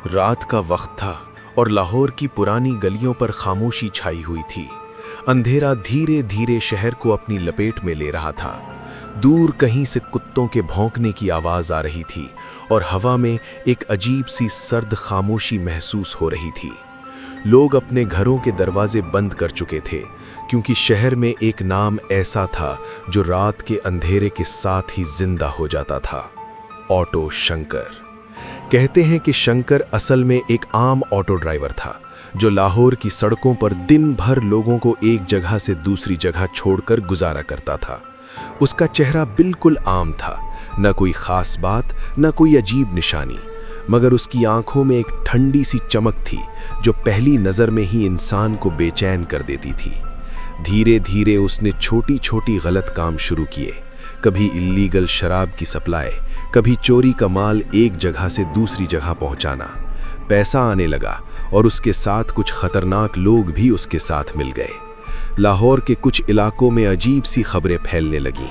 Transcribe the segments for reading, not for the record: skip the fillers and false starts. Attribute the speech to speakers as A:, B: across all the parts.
A: रात का वक्त था और लाहौर की पुरानी गलियों पर खामोशी छाई हुई थी। अंधेरा धीरे धीरे शहर को अपनी लपेट में ले रहा था। दूर कहीं से कुत्तों के भौंकने की आवाज़ आ रही थी और हवा में एक अजीब सी सर्द खामोशी महसूस हो रही थी। लोग अपने घरों के दरवाजे बंद कर चुके थे, क्योंकि शहर में एक नाम ऐसा था जो रात के अंधेरे के साथ ही जिंदा हो जाता था, ऑटो शंकर। कहते हैं कि शंकर असल में एक आम ऑटो ड्राइवर था, जो लाहौर की सड़कों पर दिन भर लोगों को एक जगह से दूसरी जगह छोड़कर गुजारा करता था। उसका चेहरा बिल्कुल आम था, न कोई खास बात, न कोई अजीब निशानी, मगर उसकी आंखों में एक ठंडी सी चमक थी जो पहली नज़र में ही इंसान को बेचैन कर देती थी। धीरे धीरे उसने छोटी छोटी गलत काम शुरू किए, कभी इल्लीगल शराब की सप्लाई, कभी चोरी का माल एक जगह से दूसरी जगह पहुंचाना। पैसा आने लगा और उसके साथ कुछ खतरनाक लोग भी उसके साथ मिल गए। लाहौर के कुछ इलाकों में अजीब सी खबरें फैलने लगीं।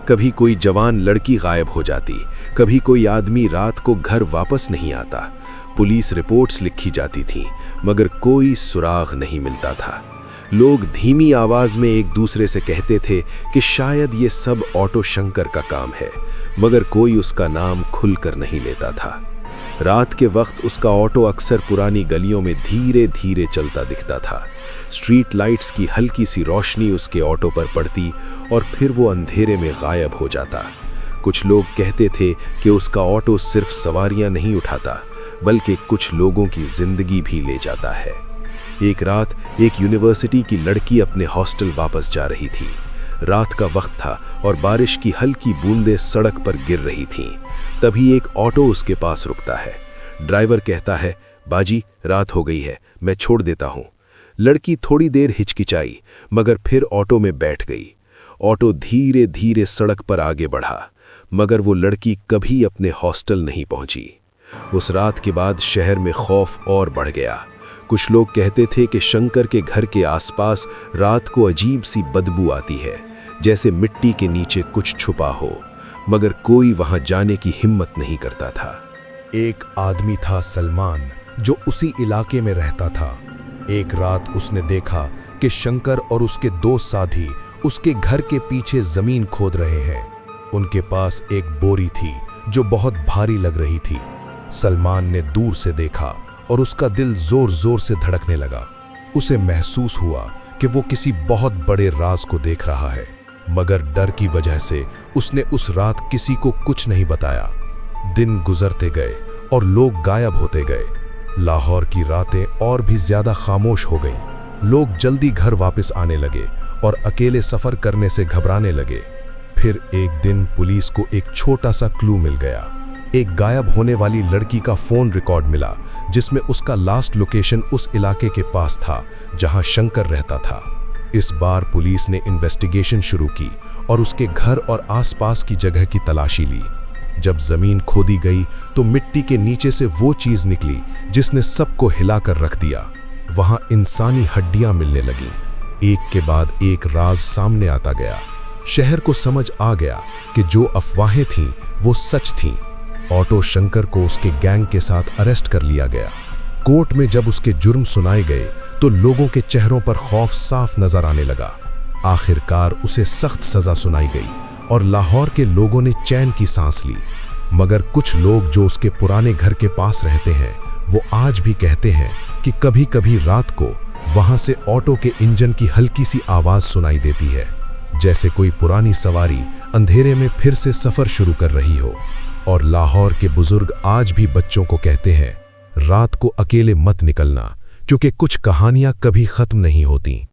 A: कभी कोई जवान लड़की गायब हो जाती, कभी कोई आदमी रात को घर वापस नहीं आता। पुलिस रिपोर्ट्स लिखी जाती थीं, मगर कोई सुराग नहीं मिलता था। लोग धीमी आवाज़ में एक दूसरे से कहते थे कि शायद ये सब ऑटो शंकर का काम है, मगर कोई उसका नाम खुलकर नहीं लेता था। रात के वक्त उसका ऑटो अक्सर पुरानी गलियों में धीरे धीरे चलता दिखता था। स्ट्रीट लाइट्स की हल्की सी रोशनी उसके ऑटो पर पड़ती और फिर वो अंधेरे में गायब हो जाता। कुछ लोग कहते थे कि उसका ऑटो सिर्फ सवारियां नहीं उठाता, बल्कि कुछ लोगों की जिंदगी भी ले जाता है। एक रात एक यूनिवर्सिटी की लड़की अपने हॉस्टल वापस जा रही थी। रात का वक्त था और बारिश की हल्की बूंदें सड़क पर गिर रही थीं। तभी एक ऑटो उसके पास रुकता है। ड्राइवर कहता है, बाजी रात हो गई है, मैं छोड़ देता हूँ। लड़की थोड़ी देर हिचकिचाई, मगर फिर ऑटो में बैठ गई। ऑटो धीरे धीरे सड़क पर आगे बढ़ा, मगर वो लड़की कभी अपने हॉस्टल नहीं पहुंची। उस रात के बाद शहर में खौफ और बढ़ गया। कुछ लोग कहते थे कि शंकर के घर के आसपास रात को अजीब सी बदबू आती है, जैसे मिट्टी के नीचे कुछ छुपा हो, मगर कोई वहां जाने की हिम्मत नहीं करता था।
B: एक आदमी था सलमान, जो उसी इलाके में रहता था। एक रात उसने देखा कि शंकर और उसके दो साथी उसके घर के पीछे जमीन खोद रहे हैं। उनके पास एक बोरी थी जो बहुत भारी लग रही थी। सलमान ने दूर से देखा और उसका दिल जोर जोर से धड़कने लगा। उसे महसूस हुआ कि वो किसी बहुत बड़े राज को देख रहा है, मगर डर की वजह से उसने उस रात किसी को कुछ नहीं बताया। दिन गुजरते गए और लोग गायब होते गए। लाहौर की रातें और भी ज्यादा खामोश हो गईं। लोग जल्दी घर वापस आने लगे और अकेले सफर करने से घबराने लगे। फिर एक दिन पुलिस को एक छोटा सा क्लू मिल गया। एक गायब होने वाली लड़की का फोन रिकॉर्ड मिला, जिसमें उसका लास्ट लोकेशन उस इलाके के पास था जहां शंकर रहता था। इस बार पुलिस ने इन्वेस्टिगेशन शुरू की और उसके घर और आसपास की जगह की तलाशी ली। जब जमीन खोदी गई तो मिट्टी के नीचे से वो चीज निकली जिसने सबको हिलाकर रख दिया। वहां इंसानी हड्डियां मिलने लगी। एक के बाद एक राज सामने आता गया। शहर को समझ आ गया कि जो अफवाहें थीं वो सच थीं। ऑटो शंकर को उसके गैंग के साथ अरेस्ट कर लिया गया। कोर्ट में जब उसके जुर्म सुनाए गए तो लोगों के चेहरों पर खौफ साफ नजर आने लगा। आखिरकार उसे सख्त सजा सुनाई गई और लाहौर के लोगों ने चैन की सांस ली। मगर कुछ लोग जो उसके पुराने घर के पास रहते हैं, वो आज भी कहते हैं कि कभी कभी रात को वहां से ऑटो के इंजन की हल्की सी आवाज सुनाई देती है, जैसे कोई पुरानी सवारी अंधेरे में फिर से सफर शुरू कर रही हो। और लाहौर के बुजुर्ग आज भी बच्चों को कहते हैं, रात को अकेले मत निकलना, क्योंकि कुछ कहानियां कभी खत्म नहीं होती।